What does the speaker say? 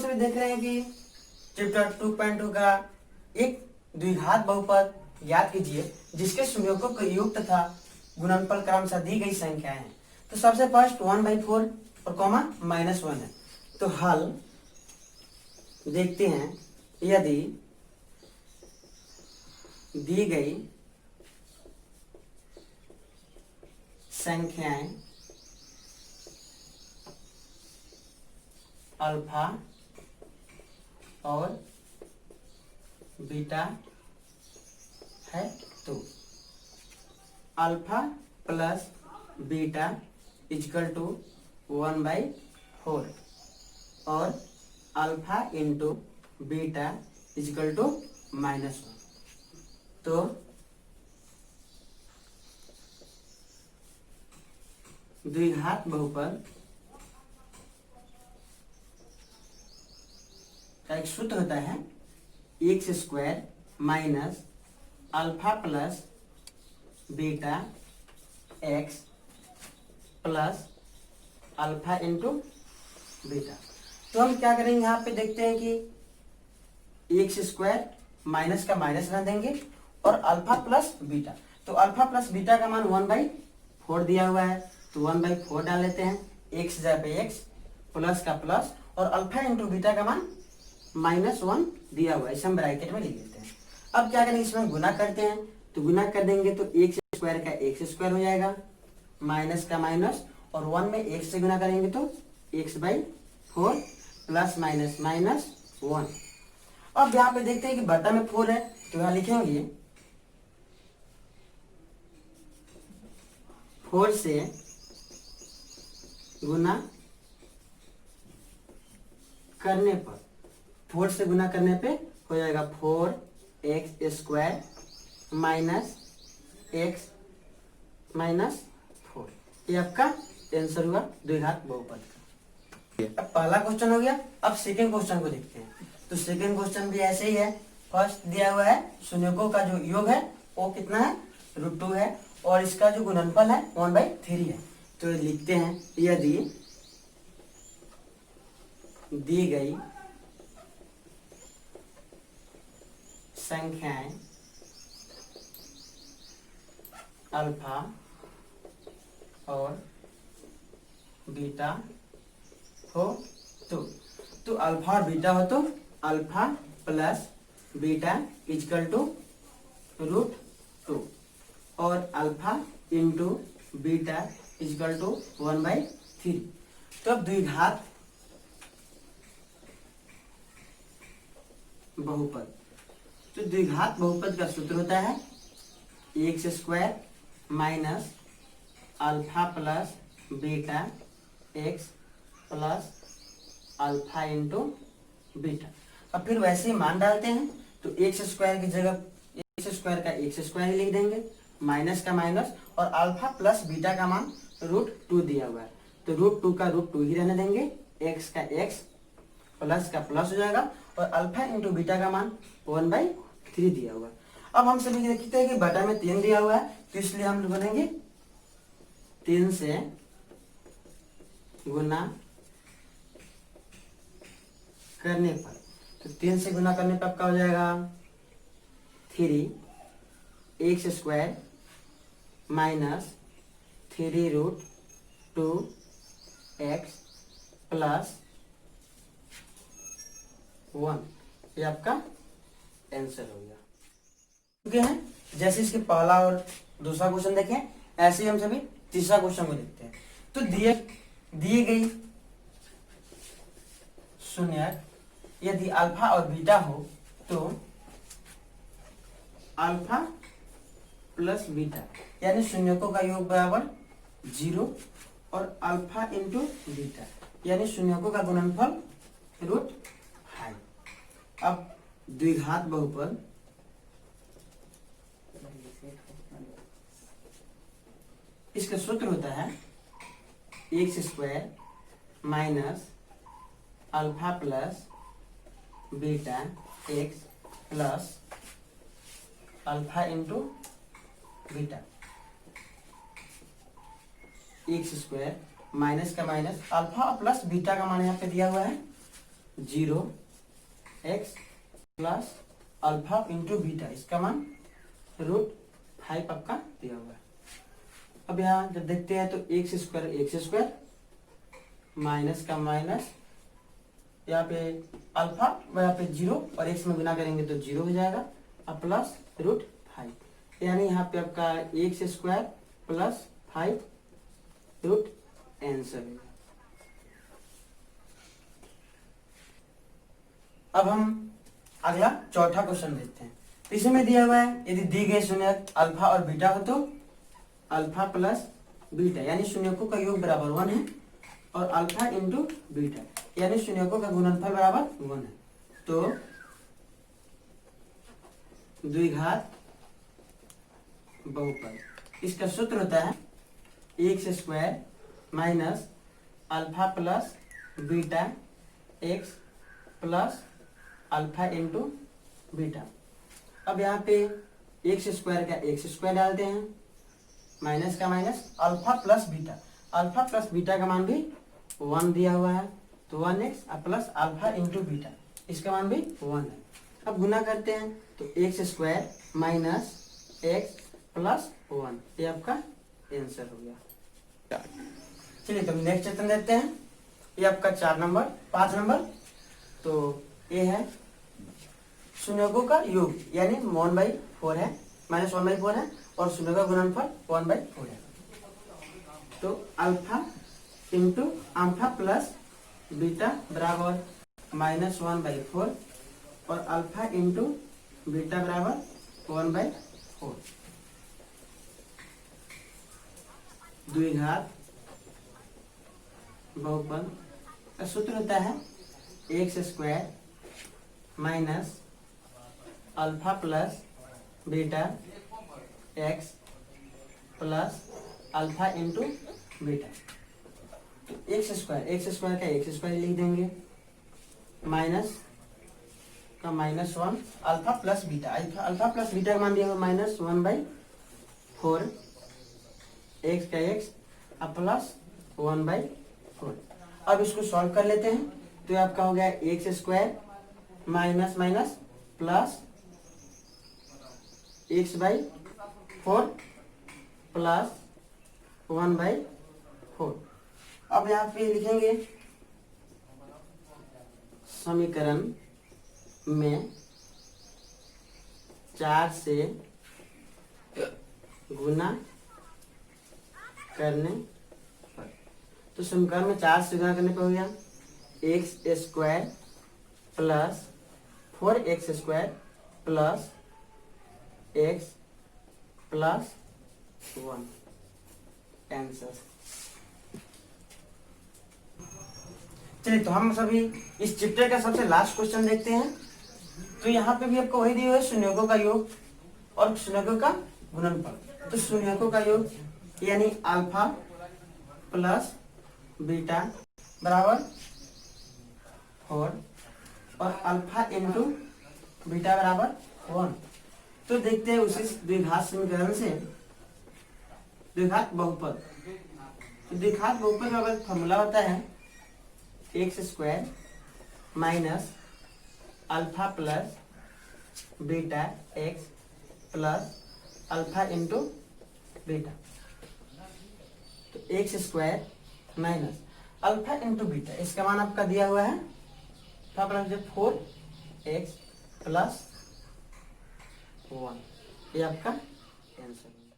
सभी देख रहे हैं कि चैप्टर 2.2 का एक द्विघात बहुपद याद कीजिए जिसके संयोजकों का योग तथा गुणनफल क्रमशः दी गई संख्याएं हैं। तो सबसे फर्स्ट 1/4 और कॉमा -1 है। तो हल देखते हैं। यदि दी गई संख्याएं अल्फा और बीटा है तो alpha plus beta equal to 1/4 और alpha into beta equal to -1। तो द्विघात बहुपद का एक सूत्र होता है x² minus alpha plus beta x plus alpha into beta. तो हम क्या करेंगे, यहाँ पे देखते हैं कि x² माइनस का माइनस रख देंगे और अल्फा प्लस बीटा। तो अल्फा प्लस बीटा का मान 1/4 दिया हुआ है, तो 1/4 डाल लेते हैं। x जगह पे x प्लस का प्लस और अल्फा इंटू बीटा का मान -1 दिया हुआ है, इसे हम ब्रैकेट में लिख देते हैं। अब क्या करेंगे, इसमें गुना करते हैं। तो गुना कर देंगे तो x² का x² हो जाएगा, माइनस का माइनस और 1 में x से गुना करेंगे तो x/4 प्लस माइनस -1। अब यहाँ पे देखते हैं कि बटा में 4 है, तो यहाँ लिखेंगे 4 से गुना करने पर 4 से गुना करने पे हो जाएगा 4x² माइनस x -4। ये आपका आंसर हुआ द्विघात बहुपद का। अब पहला क्वेश्चन हो गया। अब सेकंड क्वेश्चन को देखते हैं। तो सेकंड क्वेश्चन भी ऐसे ही है। फर्स्ट दिया हुआ है शून्यकों का जो योग है वो कितना है, √2 है और इसका जो गुणनफल है 1/3 है। तो लिखते हैं, यदि दी गई संख्याएं अल्फा और बीटा हो तो अल्फा और बीटा हो तो alpha plus beta equal to √2 और alpha into beta equal to 1/3। तो अब द्विघात बहुपद, तो द्विघात बहुपद का सूत्र होता है x² minus alpha plus beta x plus alpha into beta. अब फिर वैसे ही मान डालते हैं। तो x² की जगह x² का x² ही लिख देंगे, माइनस का माइनस और अल्फा प्लस बीटा का मान √2 दिया हुआ है, तो √2 का √2 ही रहने देंगे। x का x प्लस का प्लस हो जाएगा और अल्फा इंटू बीटा का मान 1/3 दिया हुआ है। अब हम सभी देखते हैं कि बटा में 3 दिया हुआ है, तो इसलिए हम बनेंगे 3 से गुना करने पर। तो 3 से गुना करने पर आपका हो जाएगा 3x² माइनस 3√2x प्लस 1। ये आपका आंसर हो गया। ठीक है, जैसे इसके पहला और दूसरा क्वेश्चन देखें, ऐसे ही हम सभी तीसरा क्वेश्चन को देखते हैं। तो दिए गई शून्यक यदि अल्फा और बीटा हो तो अल्फा प्लस बीटा यानी शून्यकों का योग बराबर 0 और अल्फा इंटू बीटा यानी शून्यकों का गुणनफल √5। अब द्विघात बहुपद इसका सूत्र होता है x² minus alpha plus beta x plus alpha into beta. x² minus का माइनस, अल्फा प्लस बीटा का मान यहाँ पे दिया हुआ है 0x plus alpha into beta, इसका मान √5 आपका दिया हुआ है। अब यहाँ जब देखते हैं तो एक्स स्क्वायर माइनस का माइनस, यहाँ पे अल्फा और यहाँ पे 0 और एक्स में गुना करेंगे तो 0 हो जाएगा, अब प्लस √5, यानी यहाँ पे आपका X square plus 5 root answer है। अब हम अगला चौथा क्वेश्चन देखते हैं। इसमें दिया हुआ है यदि दी गए शून्यक अल्फा और बीटा हो तो अल्फा प्लस बीटा यानी शून्यकों का योग बराबर 1 है, और अल्फा इंटू बीटा यानी शून्यकों का गुणनफल बराबर 1 है। तो द्विघात बहुपद, इसका सूत्र होता है x square minus alpha plus beta x plus alpha into beta. अब यहाँ पे एक्स स्क्वायर का एक्स स्क्वायर डालते हैं, माइनस का माइनस, अल्फा प्लस बीटा का मान भी 1 दिया हुआ है, तो 1x plus alpha into beta, इसका मान भी 1 है। अब गुना करते हैं तो x square minus x plus 1, ये आपका आंसर हो गया। चलिए तो नेक्स्ट क्वेश्चन देखते हैं। ये आपका 5 नंबर, तो ये है शून्यकों का योग यानी 1/4 है, माइनस 1/4 है, और शून्य का गुणनफल 1/4 है। तो alpha into alpha plus beta बराबर माइनस 1/4 और अल्फा इंटू बीटा बराबर 1/4। द्विघात बहुपद का सूत्र होता है x square minus alpha plus beta x plus alpha into beta. X square का एक्स स्क्वायर लिख देंगे, माइनस का माइनस 1, अल्फा प्लस बीटा का मान दिया हुआ माइनस 1/4, एक्स का एक्स प्लस 1/4। अब इसको सॉल्व कर लेते हैं तो ये आपका हो गया x square minus minus plus x/4 plus 1/4। अब यहाँ पे लिखेंगे समीकरण में 4 से गुना करने पर, तो समीकरण में 4 से गुना करने पर हो गया x square plus 4x square plus x plus 1 answer. चलिए तो हम सभी इस चैप्टर का सबसे लास्ट क्वेश्चन देखते हैं। तो यहाँ पे भी आपको वही दिया हुआ है शून्यकों का योग और शून्यकों का गुणनफल। तो शून्यकों का योग यानी अल्फा प्लस बीटा बराबर 4 और अल्फा इंटू बीटा बराबर 1। तो देखते हैं उसी द्विघात समीकरण से द्विघात बहुपद। तो द्विघात बहुपद का फॉर्मूला होता है x square minus alpha plus beta x plus alpha into beta. तो x square minus alpha into beta, इसका मान आपका दिया हुआ है 4x प्लस 1, ये आपका आंसर है।